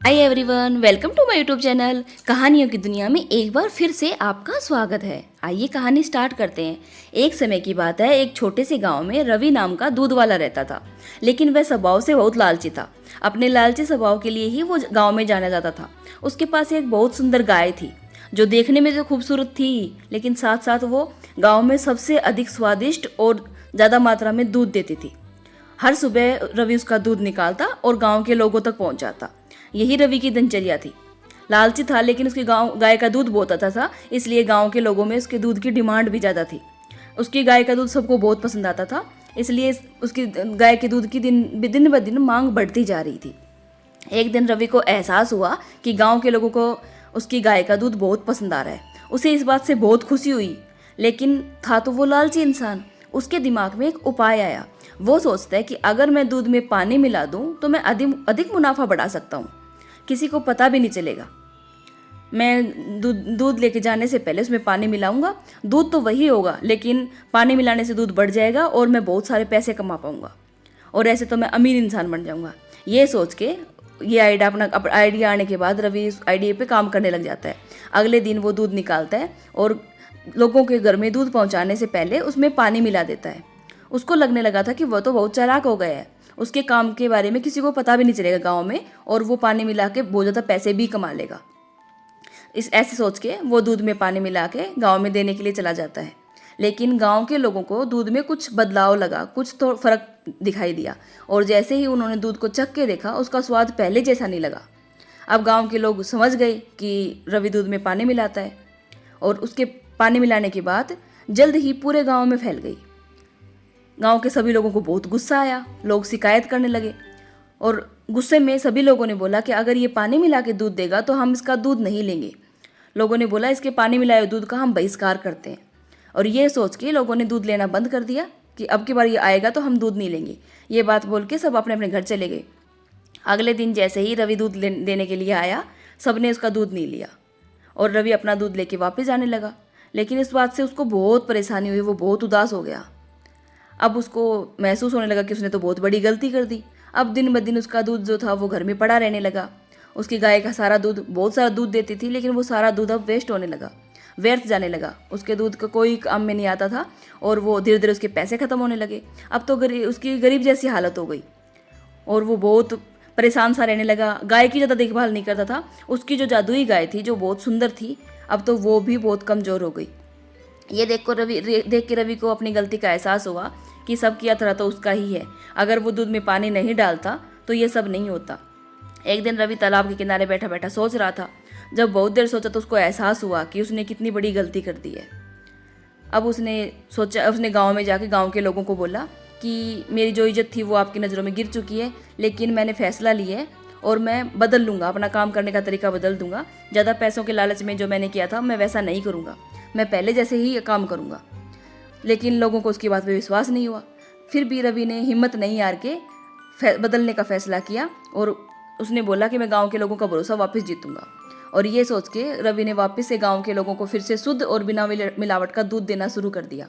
Hi everyone, welcome to my YouTube channel. कहानियों की दुनिया में एक बार फिर से आपका स्वागत है। आइए कहानी स्टार्ट करते हैं। एक समय की बात है, एक छोटे से गांव में रवि नाम का दूध वाला रहता था। लेकिन वह स्वभाव से बहुत लालची था। अपने लालची स्वभाव के लिए ही वो गांव में जाना जाता था। उसके पास एक बहुत सुंदर गाय थी, जो देखने में तो खूबसूरत थी, लेकिन साथ साथ वो गाँव में सबसे अधिक स्वादिष्ट और ज़्यादा मात्रा में दूध देती थी। हर सुबह रवि उसका दूध निकालता और गांव के लोगों तक पहुंचाता। यही रवि की दिनचर्या थी। लालची था, लेकिन उसके गाय का दूध बहुत अच्छा था, इसलिए गांव के लोगों में उसके दूध की डिमांड भी ज़्यादा थी। उसकी गाय का दूध सबको बहुत पसंद आता था, इसलिए उसकी गाय के दूध की दिन ब दिन मांग बढ़ती जा रही थी। एक दिन रवि को एहसास हुआ कि गांव के लोगों को उसकी गाय का दूध बहुत पसंद आ रहा है। उसे इस बात से बहुत खुशी हुई, लेकिन था तो वो लालची इंसान। उसके दिमाग में एक उपाय आया। वो सोचता है कि अगर मैं दूध में पानी मिला दूं तो मैं अधिक अधिक मुनाफा बढ़ा सकता हूँ। किसी को पता भी नहीं चलेगा। मैं दूध लेके जाने से पहले उसमें पानी मिलाऊंगा। दूध तो वही होगा, लेकिन पानी मिलाने से दूध बढ़ जाएगा और मैं बहुत सारे पैसे कमा पाऊंगा, और ऐसे तो मैं अमीर इंसान बन जाऊंगा। ये सोच के ये आइडिया आने के बाद रवि इस आइडिया पे काम करने लग जाता है। अगले दिन वो दूध निकालता है और लोगों के घर में दूध पहुंचाने से पहले उसमें पानी मिला देता है। उसको लगने लगा था कि वह तो बहुत चालाक हो गया है। उसके काम के बारे में किसी को पता भी नहीं चलेगा गांव में, और वो पानी मिला के बहुत ज़्यादा पैसे भी कमा लेगा। इस ऐसे सोच के वो दूध में पानी मिला के गाँव में देने के लिए चला जाता है। लेकिन गांव के लोगों को दूध में कुछ बदलाव लगा, कुछ तो फर्क दिखाई दिया, और जैसे ही उन्होंने दूध को चख के देखा, उसका स्वाद पहले जैसा नहीं लगा। अब गांव के लोग समझ गए कि रवि दूध में पानी मिलाता है, और उसके पानी मिलाने की बात जल्द ही पूरे गांव में फैल गई। गांव के सभी लोगों को बहुत गुस्सा आया। लोग शिकायत करने लगे, और गुस्से में सभी लोगों ने बोला कि अगर ये पानी मिला के दूध देगा तो हम इसका दूध नहीं लेंगे। लोगों ने बोला इसके पानी मिलाए दूध का हम बहिष्कार करते हैं। और ये सोच के लोगों ने दूध लेना बंद कर दिया कि अब की बार ये आएगा तो हम दूध नहीं लेंगे। ये बात बोल के सब अपने अपने घर चले गए। अगले दिन जैसे ही रवि दूध देने के लिए आया, सबने उसका दूध नहीं लिया, और रवि अपना दूध लेके वापस जाने लगा। लेकिन इस बात से उसको बहुत परेशानी हुई, वो बहुत उदास हो गया। अब उसको महसूस होने लगा कि उसने तो बहुत बड़ी गलती कर दी। अब दिन ब दिन उसका दूध जो था वो घर में पड़ा रहने लगा। उसकी गाय का सारा दूध, बहुत सारा दूध देती थी, लेकिन वो सारा दूध अब वेस्ट होने लगा, व्यर्थ जाने लगा। उसके दूध का कोई काम में नहीं आता था, और वो धीरे धीरे उसके पैसे खत्म होने लगे। अब तो उसकी गरीब जैसी हालत हो गई, और वो बहुत परेशान सा रहने लगा। गाय की ज़्यादा देखभाल नहीं करता था। उसकी जो जादुई गाय थी, जो बहुत सुंदर थी, अब तो वो भी बहुत कमज़ोर हो गई। ये देख के रवि को अपनी गलती का एहसास हुआ कि सब किया तरह तो उसका ही है। अगर वो दूध में पानी नहीं डालता तो ये सब नहीं होता। एक दिन रवि तालाब के किनारे बैठा बैठा सोच रहा था। जब बहुत देर सोचा तो उसको एहसास हुआ कि उसने कितनी बड़ी गलती कर दी है। अब उसने गांव में जाके गांव के लोगों को बोला कि मेरी जो इज्जत थी वो आपकी नज़रों में गिर चुकी है, लेकिन मैंने फैसला लिया है और मैं बदल लूँगा, अपना काम करने का तरीका बदल दूंगा। ज़्यादा पैसों के लालच में जो मैंने किया था मैं वैसा नहीं करूँगा, मैं पहले जैसे ही काम करूँगा। लेकिन लोगों को उसकी बात पे विश्वास नहीं हुआ। फिर भी रवि ने हिम्मत नहीं हार के बदलने का फैसला किया, और उसने बोला कि मैं गांव के लोगों का भरोसा वापस जीतूंगा। और ये सोच के रवि ने वापस से गांव के लोगों को फिर से शुद्ध और बिना मिलावट का दूध देना शुरू कर दिया।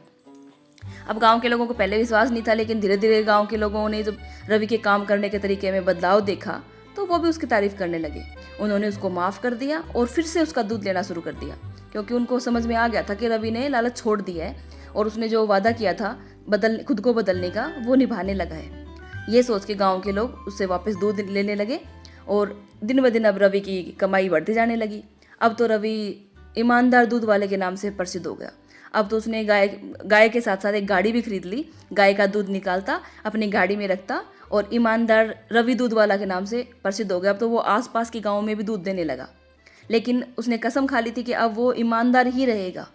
अब गांव के लोगों को पहले विश्वास नहीं था, लेकिन धीरे धीरे गांव के लोगों ने जब रवि के काम करने के तरीके में बदलाव देखा तो वो भी उसकी तारीफ करने लगे। उन्होंने उसको माफ़ कर दिया और फिर से उसका दूध लेना शुरू कर दिया, क्योंकि उनको समझ में आ गया था कि रवि ने लालच छोड़ दिया है, और उसने जो वादा किया था खुद को बदलने का, वो निभाने लगा है। ये सोच के गांव के लोग उससे वापस दूध लेने लगे, और दिन ब दिन अब रवि की कमाई बढ़ती जाने लगी। अब तो रवि ईमानदार दूध वाले के नाम से प्रसिद्ध हो गया। अब तो उसने गाय के साथ साथ एक गाड़ी भी खरीद ली। गाय का दूध निकालता, अपनी गाड़ी में रखता, और ईमानदार रवि दूध वाला के नाम से प्रसिद्ध हो गया। अब तो वो आसपास के गाँव में भी दूध देने लगा। लेकिन उसने कसम खा ली थी कि अब वो ईमानदार ही रहेगा,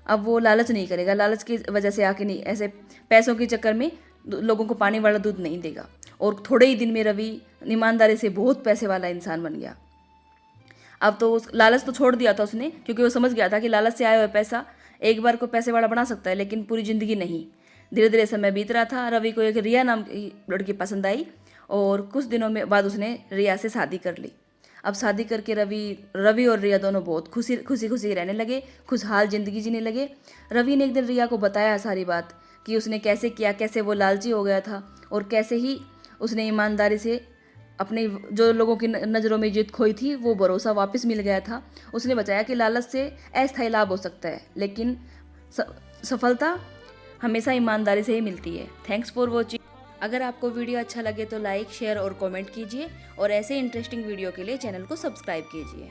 अब वो लालच नहीं करेगा। लालच की वजह से आके नहीं, ऐसे पैसों के चक्कर में लोगों को पानी वाला दूध नहीं देगा। और थोड़े ही दिन में रवि ईमानदारी से बहुत पैसे वाला इंसान बन गया। अब तो उस लालच तो छोड़ दिया था उसने, क्योंकि वो समझ गया था कि लालच से आया हुआ पैसा एक बार को पैसे वाला बना सकता है, लेकिन पूरी ज़िंदगी नहीं। धीरे धीरे समय बीत रहा था। रवि को एक रिया नाम की लड़की पसंद आई, और कुछ दिनों में बाद उसने रिया से शादी कर ली। अब शादी करके रवि और रिया दोनों बहुत खुशी खुशी रहने लगे, खुशहाल ज़िंदगी जीने लगे। रवि ने एक दिन रिया को बताया सारी बात, कि उसने कैसे किया, कैसे वो लालची हो गया था, और कैसे ही उसने ईमानदारी से अपने जो लोगों की नज़रों में इज्जत खोई थी वो भरोसा वापस मिल गया था। उसने बताया कि लालच से अस्थायी लाभ हो सकता है, लेकिन सफलता हमेशा ईमानदारी से ही मिलती है। Thanks for watching. अगर आपको वीडियो अच्छा लगे तो लाइक, शेयर और कमेंट कीजिए और ऐसे इंटरेस्टिंग वीडियो के लिए चैनल को सब्सक्राइब कीजिए।